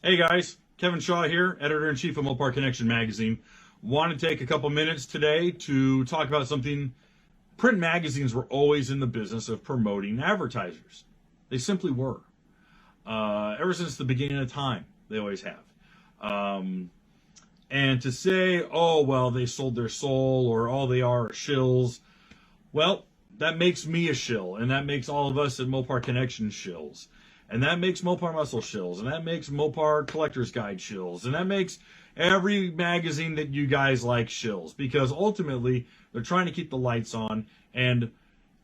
Hey guys, Kevin Shaw here, Editor-in-Chief of Mopar Connection Magazine. Want to take a couple minutes today to talk about something. Print magazines were always in the business of promoting advertisers. They simply were. Ever since the beginning of time, they always have. And to say, oh, well, they sold their soul, or all they are shills, well, that makes me a shill, and that makes all of us at Mopar Connection shills. And that makes Mopar Muscle shills, and that makes Mopar Collector's Guide shills, and that makes every magazine that you guys like shills, because ultimately they're trying to keep the lights on. And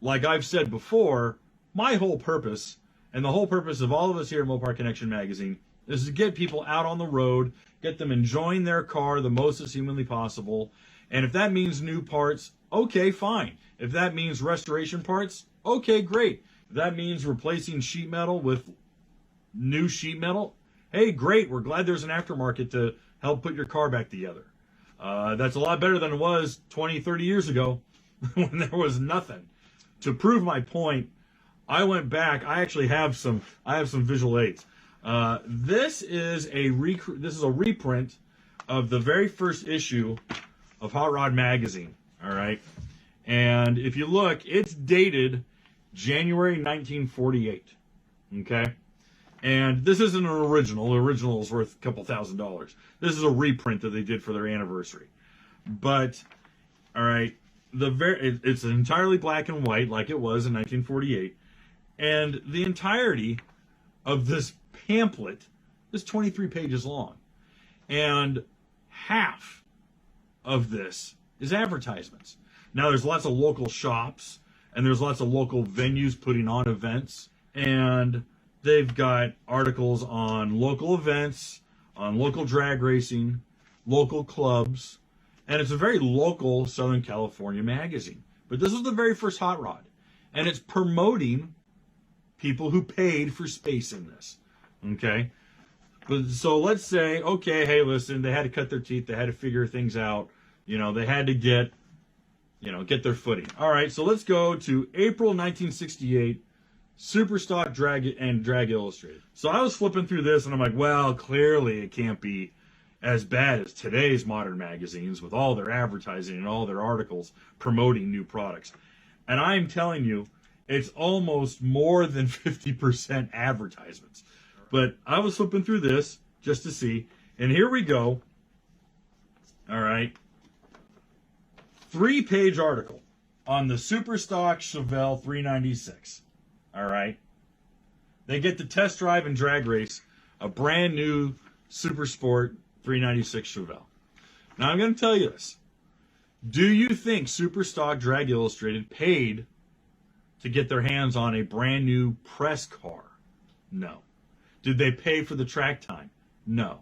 like I've said before, my whole purpose, and the whole purpose of all of us here at Mopar Connection Magazine, is to get people out on the road, get them enjoying their car the most as humanly possible. And if that means new parts, okay, fine. If that means restoration parts, okay, great. If that means replacing sheet metal with new sheet metal, hey, great. We're glad there's an aftermarket to help put your car back together. That's a lot better than it was 20, 30 years ago when there was nothing. To prove my point, I went back. I actually have some visual aids. This is a reprint of the very first issue of Hot Rod Magazine. All right. And if you look, it's dated January 1948. Okay. And this isn't an original. The original is worth a couple $1,000s. This is a reprint that they did for their anniversary. But, all right, it's entirely black and white like it was in 1948. And the entirety of this pamphlet is 23 pages long. And half of this is advertisements. Now, there's lots of local shops, and there's lots of local venues putting on events. And they've got articles on local events, on local drag racing, local clubs, and it's a very local Southern California magazine. But this is the very first Hot Rod, and it's promoting people who paid for space in this, okay? But so let's say, okay, hey, listen, they had to cut their teeth, they had to figure things out, they had to get their footing. All right, so let's go to April 1968, Superstock Drag Illustrated. So I was flipping through this and I'm like, well, clearly it can't be as bad as today's modern magazines with all their advertising and all their articles promoting new products. And I'm telling you, it's almost more than 50% advertisements. But I was flipping through this just to see, and here we go. All right. 3-page article on the Superstock Chevelle 396. All right. They get to test drive and drag race a brand new Super Sport 396 Chevelle. Now, I'm going to tell you this. Do you think Superstock Drag Illustrated paid to get their hands on a brand new press car? No. Did they pay for the track time? No.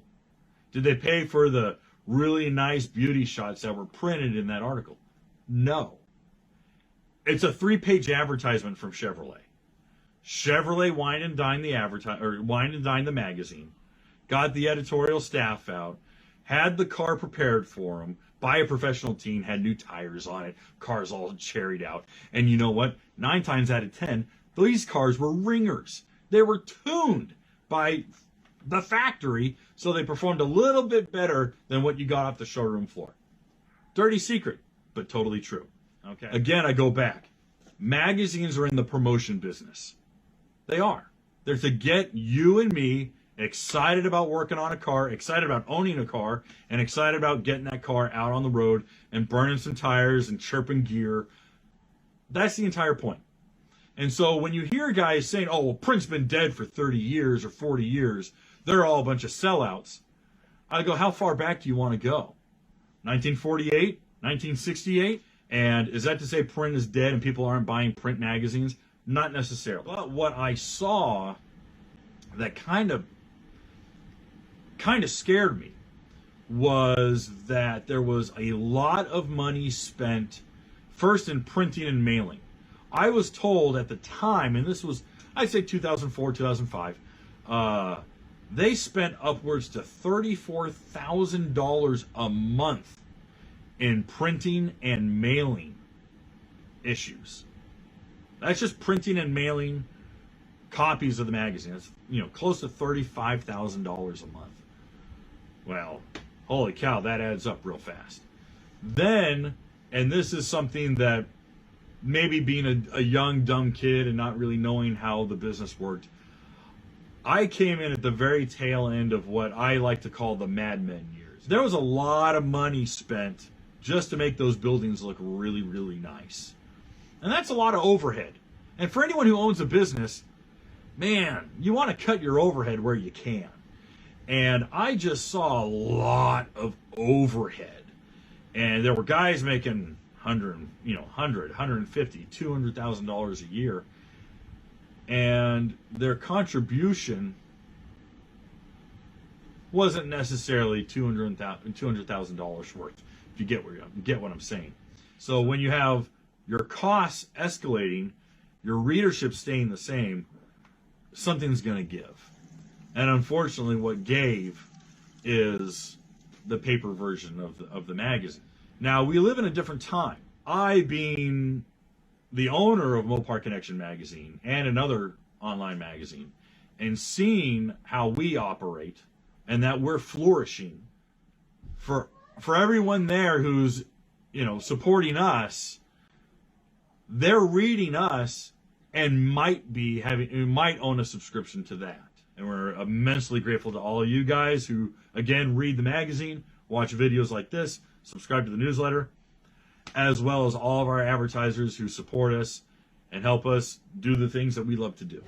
Did they pay for the really nice beauty shots that were printed in that article? No. It's a 3-page advertisement from Chevrolet. Chevrolet wined and dined the magazine, got the editorial staff out, had the car prepared for them by a professional team, had new tires on it, cars all cherried out. And you know what? 9 times out of 10, these cars were ringers. They were tuned by the factory, so they performed a little bit better than what you got off the showroom floor. Dirty secret, but totally true. Okay. Again, I go back. Magazines are in the promotion business. They are. They're to get you and me excited about working on a car, excited about owning a car, and excited about getting that car out on the road and burning some tires and chirping gear. That's the entire point. And so when you hear guys saying, oh, well, print's been dead for 30 years or 40 years, they're all a bunch of sellouts, I go, how far back do you want to go? 1948? 1968? And is that to say print is dead and people aren't buying print magazines? Not necessarily. But what I saw that kind of scared me was that there was a lot of money spent first in printing and mailing. I was told at the time, and this was, I'd say 2004, 2005, they spent upwards to $34,000 a month in printing and mailing issues. That's just printing and mailing copies of the magazine. That's, close to $35,000 a month. Well, holy cow, that adds up real fast. Then, and this is something that maybe being a young, dumb kid and not really knowing how the business worked, I came in at the very tail end of what I like to call the Mad Men years. There was a lot of money spent just to make those buildings look really, really nice. And that's a lot of overhead. And for anyone who owns a business, man, you want to cut your overhead where you can. And I just saw a lot of overhead. And there were guys making $150,000, $200,000 a year. And their contribution wasn't necessarily $200,000 worth, if you get what I'm saying. So when you have your costs escalating, your readership staying the same, something's going to give. And unfortunately, what gave is the paper version of the magazine. Now, we live in a different time. I, being the owner of Mopar Connection Magazine and another online magazine, and seeing how we operate and that we're flourishing, for everyone there who's supporting us, they're reading us and might own a subscription to that. And we're immensely grateful to all of you guys who, again, read the magazine, watch videos like this, subscribe to the newsletter, as well as all of our advertisers who support us and help us do the things that we love to do.